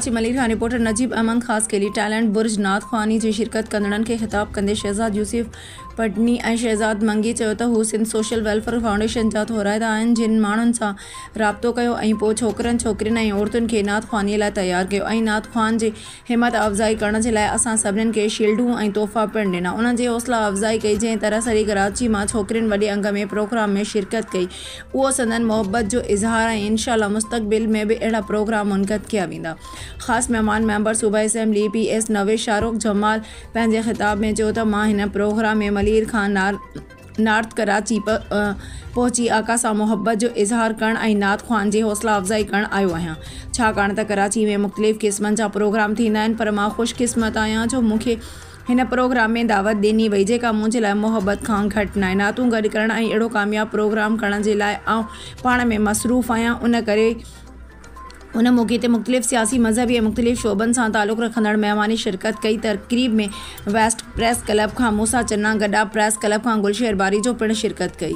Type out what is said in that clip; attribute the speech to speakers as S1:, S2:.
S1: Karachi Malir Khan reporter Najeeb Ahmad ख़ास के लिए टैलेंट बुर्ज नाथ ख़्वानी जी शिरकत कंदड़न के ख़िताब कंदे शहज़ाद यूसुफ पटनी ऐं शहज़ाद मंगी चयो त हू सिंध सोशल वेलफेयर फाउंडेशन जा थोराइदा आहिनि जिन माण्हुनि सां राब्तो कयो ऐं पोइ छोकिरनि छोकिरियुनि ऐं औरतुनि खे नाथ ख़्वानीअ लाइ तयारु कयो ऐं नाथ ख़्वान जे हिमत अफ़ज़ाई करण जे लाइ असां सभिनीनि खे शील्डूं ऐं तोहफ़ा पिणु ॾिना। उन्हनि जी हौसला अफ़ज़ाई कई जंहिं तरह सॼी कराची मां छोकिरियुनि वॾे अंग में प्रोग्राम में शिरकत कई। उहो संदन मोहब्बत जो इज़हार ऐं इंशाअल्लाह मुस्तक़बिल में भी अहिड़ा प्रोग्राम मुनक़द किया वेंदा। ख़ासि महिमान मेंबर सूबाई असेंबली PS नवेद शाहरुख जमाल पंहिंजे ख़िताब में चयो त मां हिन प्रोग्राम में मलिर खान नॉर्थ कराची पहुची आका सां मोहब्बत जो इज़हार करण ऐं नाथ ख़्वान जी हौसला अफ़ज़ाई करण आयो आहियां। छाकाणि त कराची में मुख़्तलिफ़ क़िस्मनि जा प्रोग्राम थींदा आहिनि पर मां ख़ुशकिस्मत आहियां जो मूंखे हिन प्रोग्राम में दावत ॾिनी वई जेका मुंहिंजे लाइ मोहब्बत खां घटि न आहे। नातूं गॾु करण ऐं अहिड़ो कामयाबु प्रोग्राम करण जे लाइ आउं पाण में मसरूफ़ आहियां। उन मौक़े ते मुख़्तलिफ़ सियासी मज़हबी ऐं मुख़्तलिफ़ शोबनि सां तालुक़ रखंदड़ महिमानी शिरकत कई। तक़रीब में वेस्ट प्रेस क्लब खां मूसा चन्ना, गड्डा प्रेस क्लब खां गुलशहर बारी जो पिणु शिरकत कई।